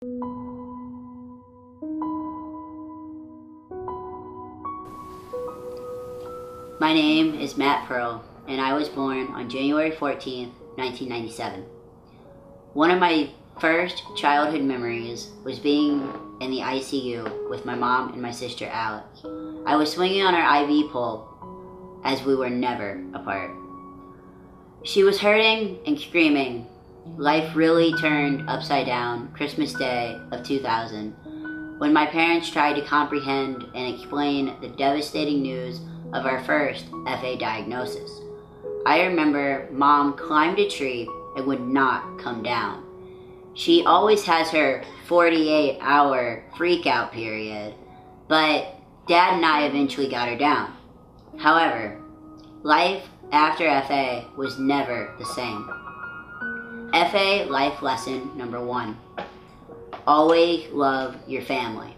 My name is Matt Pearl, and I was born on January 14th, 1997. One of my first childhood memories was being in the ICU with my mom and my sister Alec. I was swinging on our IV pole as we were never apart. She was hurting and screaming. Life really turned upside down Christmas Day of 2000 when my parents tried to comprehend and explain the devastating news of our first FA diagnosis. I remember Mom climbed a tree and would not come down. She always has her 48-hour freak-out period, but Dad and I eventually got her down. However, life after FA was never the same. FA life lesson number 1. Always love your family.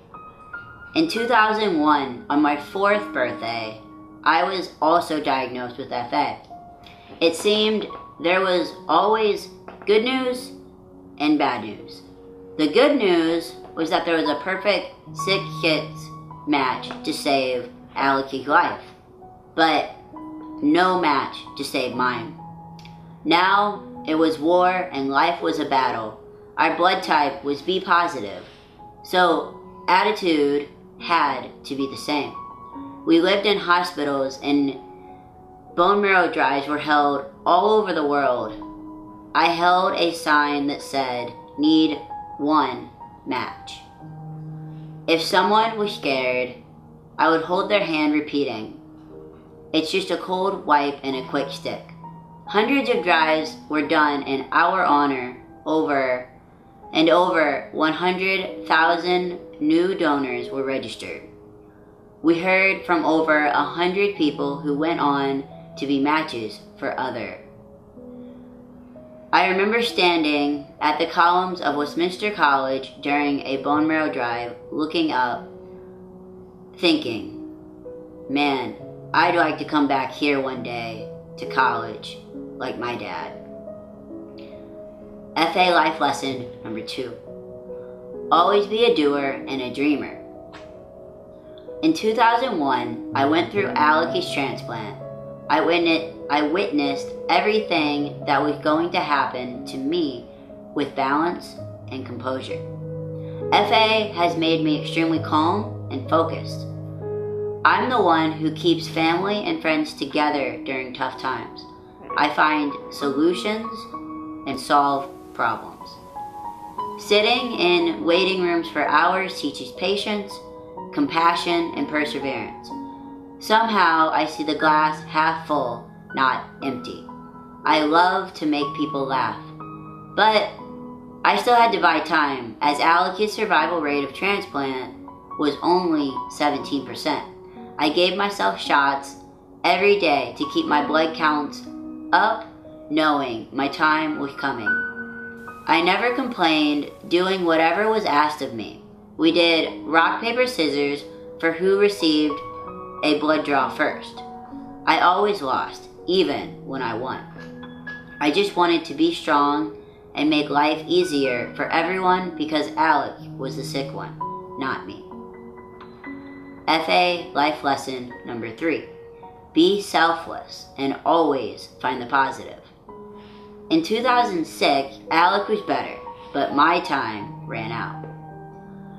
In 2001, on my 4th birthday, I was also diagnosed with FA. It seemed there was always good news and bad news. The good news was that there was a perfect 6 hits match to save Alec's life, but no match to save mine. Now it was war and life was a battle. Our blood type was B positive, so attitude had to be the same. We lived in hospitals and bone marrow drives were held all over the world. I held a sign that said, "Need 1 match." If someone was scared, I would hold their hand repeating, "It's just a cold wipe and a quick stick." Hundreds of drives were done in our honor, over 100,000 new donors were registered. We heard from over 100 people who went on to be matches for others. I remember standing at the columns of Westminster College during a bone marrow drive, looking up, thinking, man, I'd like to come back here one day to college like my dad. FA life lesson number 2. Always be a doer and a dreamer. In 2001, I went through Alec's transplant. I witnessed everything that was going to happen to me with balance and composure. FA has made me extremely calm and focused. I'm the one who keeps family and friends together during tough times. I find solutions and solve problems. Sitting in waiting rooms for hours teaches patience, compassion, and perseverance. Somehow I see the glass half full, not empty. I love to make people laugh, but I still had to buy time as Alec's survival rate of transplant was only 17%. I gave myself shots every day to keep my blood counts up, knowing my time was coming. I never complained, doing whatever was asked of me. We did rock, paper, scissors for who received a blood draw first. I always lost, even when I won. I just wanted to be strong and make life easier for everyone because Alec was the sick one, not me. FA life lesson number 3. Be selfless and always find the positive. In 2006, Alec was better, but my time ran out.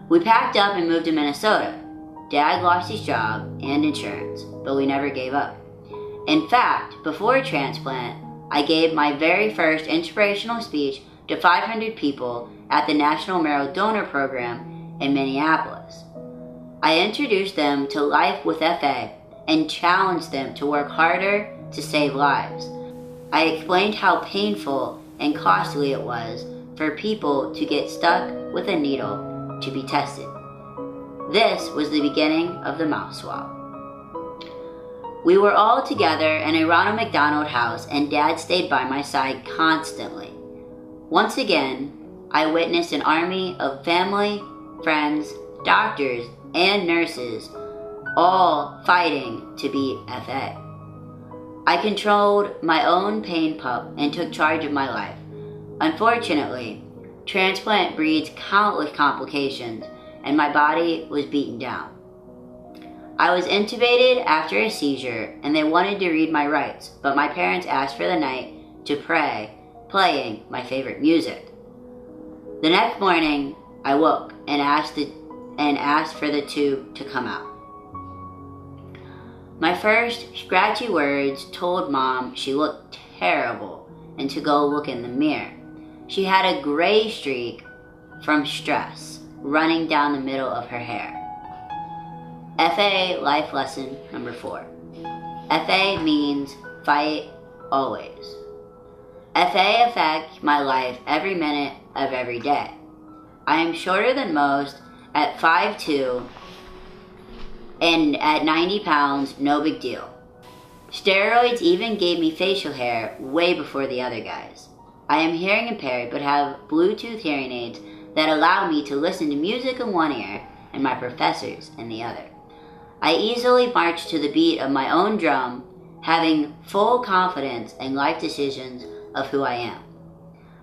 We packed up and moved to Minnesota. Dad lost his job and insurance, but we never gave up. In fact, before transplant, I gave my very first inspirational speech to 500 people at the National Marrow Donor Program in Minneapolis. I introduced them to life with FA and challenged them to work harder to save lives. I explained how painful and costly it was for people to get stuck with a needle to be tested. This was the beginning of the mouth swab. We were all together in a Ronald McDonald house and Dad stayed by my side constantly. Once again, I witnessed an army of family, friends, doctors, and nurses all fighting to beat FA. I controlled my own pain pup and took charge of my life. Unfortunately, Transplant breeds countless complications, and my body was beaten down. I was intubated after a seizure, and they wanted to read my rights, but my parents asked for the night to pray, playing my favorite music. The next morning, I woke and asked for the tube to come out. My first scratchy words told Mom she looked terrible and to go look in the mirror. She had a gray streak from stress running down the middle of her hair. FA life lesson number 4. FA means fight always. FA affects my life every minute of every day. I am shorter than most at 5'2", and at 90 pounds, no big deal. Steroids even gave me facial hair way before the other guys. I am hearing impaired but have Bluetooth hearing aids that allow me to listen to music in one ear and my professors in the other. I easily march to the beat of my own drum, having full confidence in life decisions of who I am.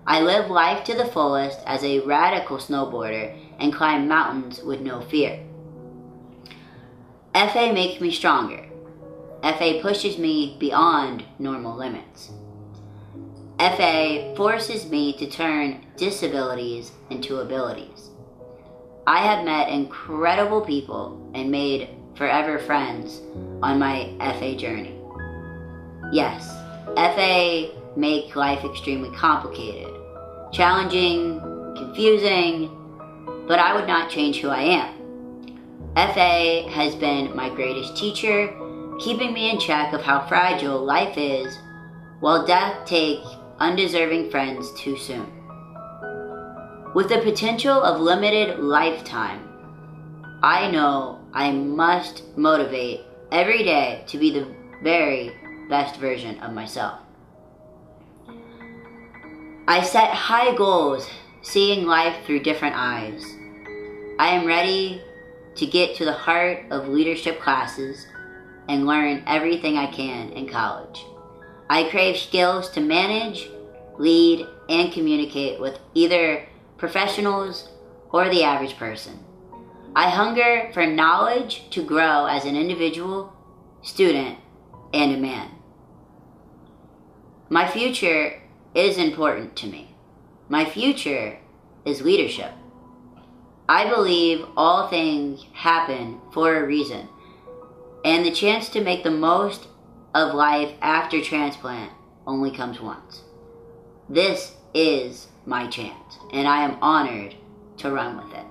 I live life to the fullest as a radical snowboarder and climb mountains with no fear. FA makes me stronger. FA pushes me beyond normal limits. FA forces me to turn disabilities into abilities. I have met incredible people and made forever friends on my FA journey. Yes, FA make life extremely complicated, challenging, confusing, but I would not change who I am. FA has been my greatest teacher, keeping me in check of how fragile life is while death takes undeserving friends too soon. With the potential of limited lifetime, I know I must motivate every day to be the very best version of myself. I set high goals, seeing life through different eyes. I am ready to get to the heart of leadership classes and learn everything I can in college. I crave skills to manage, lead, and communicate with either professionals or the average person. I hunger for knowledge to grow as an individual, student, and a man. My future is important to me. My future is leadership. I believe all things happen for a reason, and the chance to make the most of life after transplant only comes once. This is my chance, and I am honored to run with it.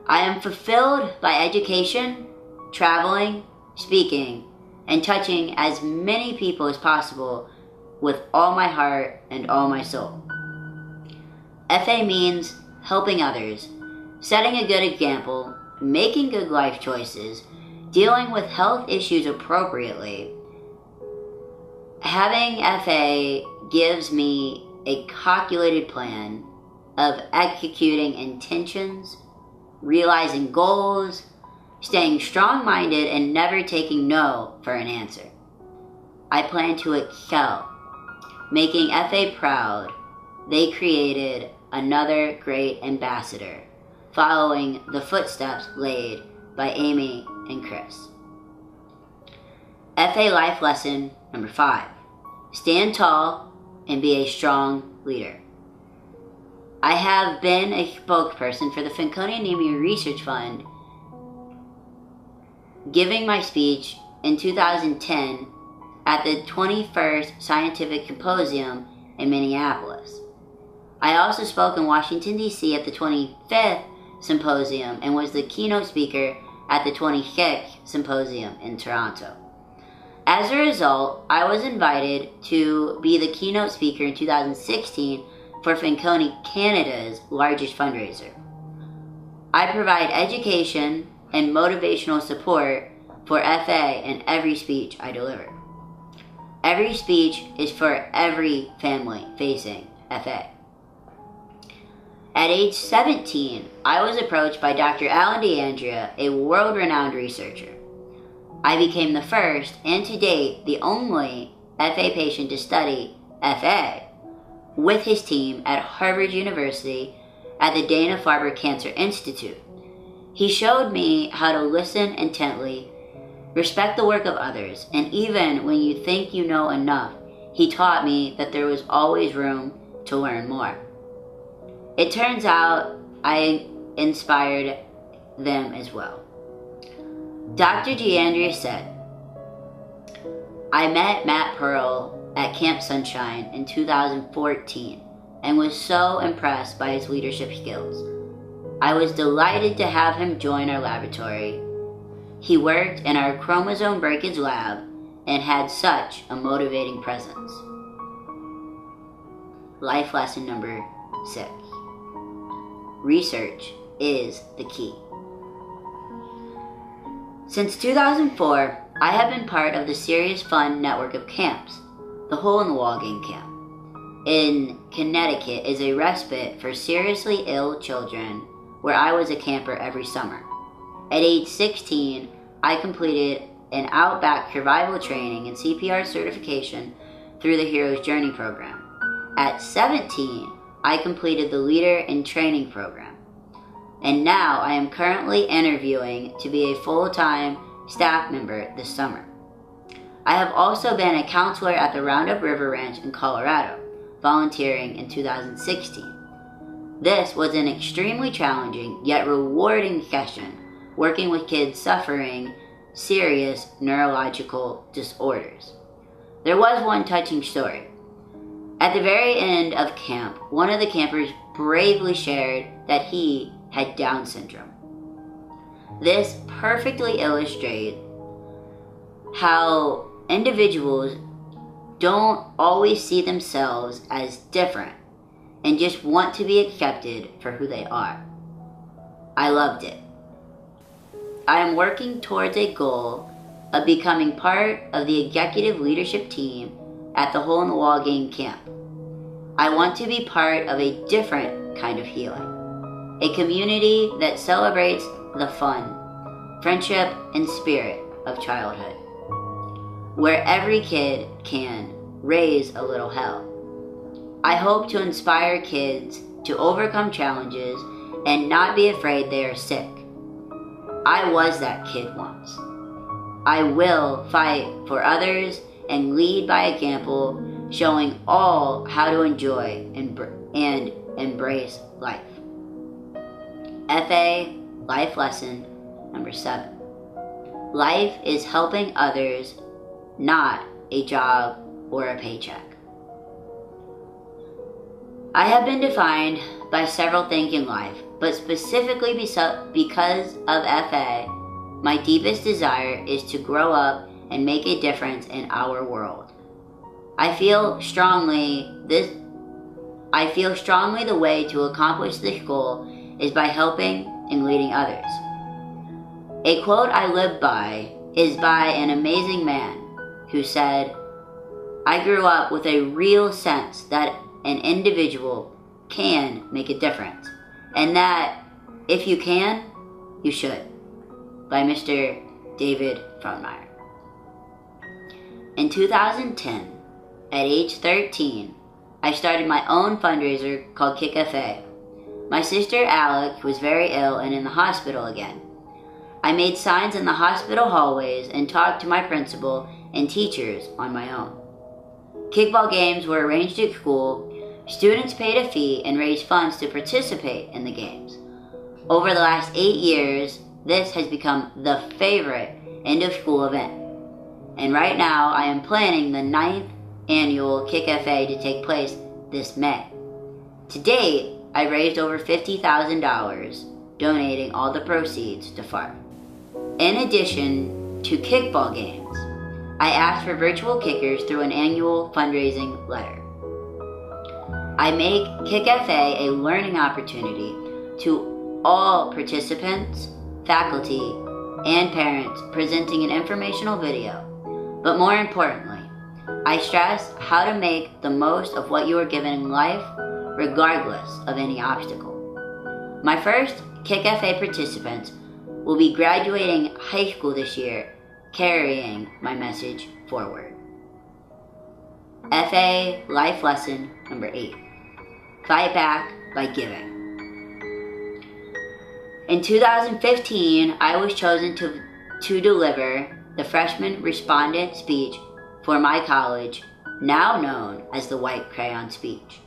I am fulfilled by education, traveling, speaking, and touching as many people as possible with all my heart and all my soul. FA means helping others, setting a good example, making good life choices, dealing with health issues appropriately. Having FA gives me a calculated plan of executing intentions, realizing goals, staying strong-minded, and never taking no for an answer. I plan to excel, making FA proud. They created another great ambassador, following the footsteps laid by Amy and Chris. FA life lesson number 5. Stand tall and be a strong leader. I have been a spokesperson for the Fanconi Anemia Research Fund, giving my speech in 2010 at the 21st Scientific Symposium in Minneapolis. I also spoke in Washington, D.C. at the 25th Symposium and was the keynote speaker at the 26th Symposium in Toronto. As a result, I was invited to be the keynote speaker in 2016 for Fanconi Canada's largest fundraiser. I provide education and motivational support for FA in every speech I deliver. Every speech is for every family facing FA. At age 17, I was approached by Dr. Alan DeAndrea, a world-renowned researcher. I became the first, and to date, the only FA patient to study FA with his team at Harvard University at the Dana-Farber Cancer Institute. He showed me how to listen intently, respect the work of others, and even when you think you know enough, he taught me that there was always room to learn more. It turns out I inspired them as well. Dr. DeAndrea said, I met Matt Pearl at Camp Sunshine in 2014 and was so impressed by his leadership skills. I was delighted to have him join our laboratory. He worked in our chromosome breakage lab and had such a motivating presence. Life lesson number 6. Research is the key. Since 2004, I have been part of the Serious Fun network of camps. The Hole in the Wall Game Camp in Connecticut is a respite for seriously ill children where I was a camper every summer. At age 16, I completed an Outback survival training and CPR certification through the Hero's Journey program. At 17, I completed the Leader in Training program. And now I am currently interviewing to be a full-time staff member this summer. I have also been a counselor at the Roundup River Ranch in Colorado, volunteering in 2016. This was an extremely challenging yet rewarding session, working with kids suffering serious neurological disorders. There was one touching story. At the very end of camp, one of the campers bravely shared that he had Down syndrome. This perfectly illustrates how individuals don't always see themselves as different and just want to be accepted for who they are. I loved it. I am working towards a goal of becoming part of the executive leadership team at the Hole in the Wall Game Camp. I want to be part of a different kind of healing, a community that celebrates the fun, friendship, and spirit of childhood, where every kid can raise a little hell. I hope to inspire kids to overcome challenges and not be afraid they are sick. I was that kid once. I will fight for others and lead by example, showing all how to enjoy and embrace life. FA Life Lesson number 7. Life is helping others, not a job or a paycheck. I have been defined by several things in life, but specifically because of FA, my deepest desire is to grow up and make a difference in our world. I feel strongly the way to accomplish this goal is by helping and leading others. A quote I live by is by an amazing man who said, I grew up with a real sense that an individual can make a difference, and that if you can, you should. By Mr. David Frontmeyer. In 2010, at age 13, I started my own fundraiser called Kick FA. My sister Alec was very ill and in the hospital again. I made signs in the hospital hallways and talked to my principal and teachers on my own. Kickball games were arranged at school. Students paid a fee and raised funds to participate in the games. Over the last 8 years, this has become the favorite end-of-school event. And right now, I am planning the 9th annual Kick FA to take place this May. To date, I raised over $50,000, donating all the proceeds to FARP. In addition to kickball games, I asked for virtual kickers through an annual fundraising letter. I make Kick FA a learning opportunity to all participants, faculty, and parents, presenting an informational video. But more importantly, I stress how to make the most of what you are given in life, regardless of any obstacle. My first Kick FA participants will be graduating high school this year, carrying my message forward. FA Life Lesson number 8. Fight back by giving. In 2015, I was chosen to deliver the freshman respondent speech for my college, now known as the White Crayon Speech.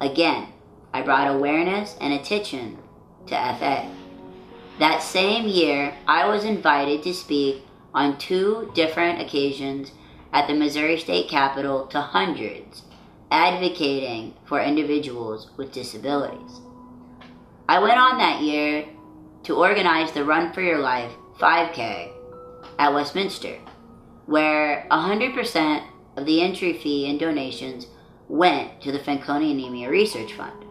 Again, I brought awareness and attention to FA. That same year, I was invited to speak on 2 different occasions at the Missouri State Capitol to hundreds, advocating for individuals with disabilities. I went on that year to organize the Run for Your Life 5K at Westminster, where 100% of the entry fee and donations went to the Fanconi Anemia Research Fund.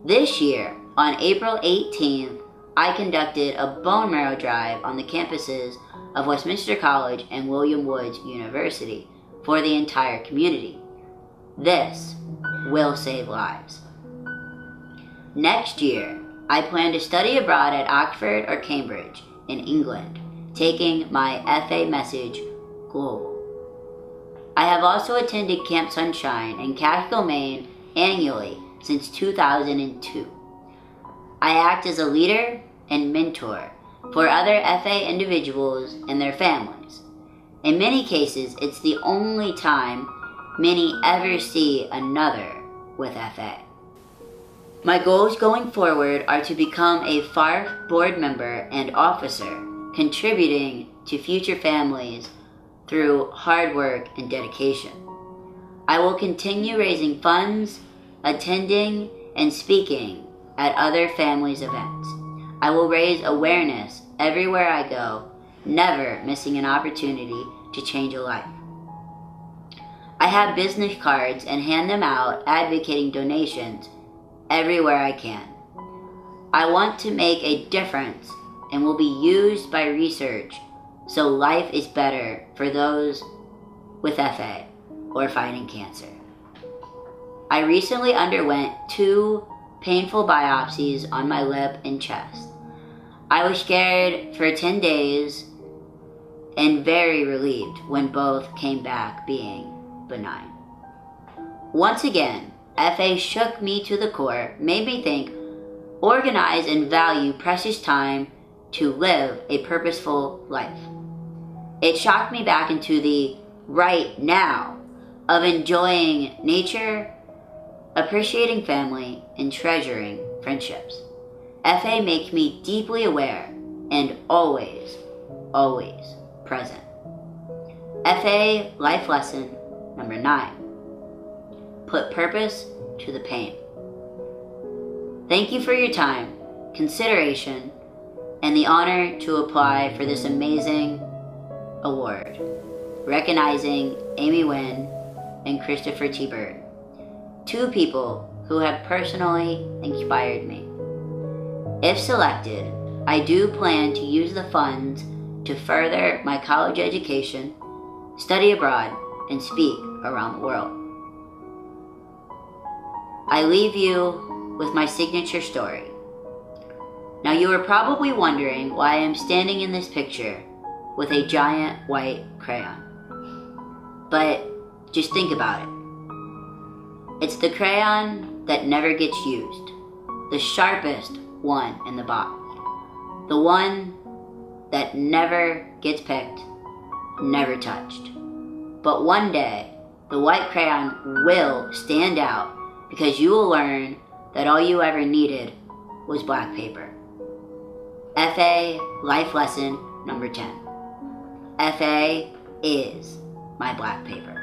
This year, on April 18th, I conducted a bone marrow drive on the campuses of Westminster College and William Woods University for the entire community. This will save lives. Next year, I plan to study abroad at Oxford or Cambridge in England, taking my FA message global. I have also attended Camp Sunshine in Catskill, Maine annually since 2002. I act as a leader and mentor for other FA individuals and their families. In many cases, it's the only time many ever see another with FA. My goals going forward are to become a FARF board member and officer, contributing to future families through hard work and dedication. I will continue raising funds, attending, and speaking at other families' events. I will raise awareness everywhere I go, never missing an opportunity to change a life. I have business cards and hand them out advocating donations everywhere I can. I want to make a difference and will be used by research so life is better for those with FA or fighting cancer. I recently underwent 2 painful biopsies on my lip and chest. I was scared for 10 days and very relieved when both came back being benign. Once again, FA shook me to the core, made me think, organize, and value precious time to live a purposeful life. It shocked me back into the right now of enjoying nature, appreciating family, and treasuring friendships. FA makes me deeply aware and always, always present. FA life lesson number 9. Put purpose to the pain. Thank you for your time, consideration, and the honor to apply for this amazing award, recognizing Amy Wynn and Christopher T. Bird, 2 people who have personally inspired me. If selected, I do plan to use the funds to further my college education, study abroad, and speak around the world. I leave you with my signature story. Now you are probably wondering why I am standing in this picture with a giant white crayon. But just think about it. It's the crayon that never gets used, the sharpest one in the box, the one that never gets picked, never touched. But one day, the white crayon will stand out because you will learn that all you ever needed was black paper. FA life lesson number 10. FA is my black paper.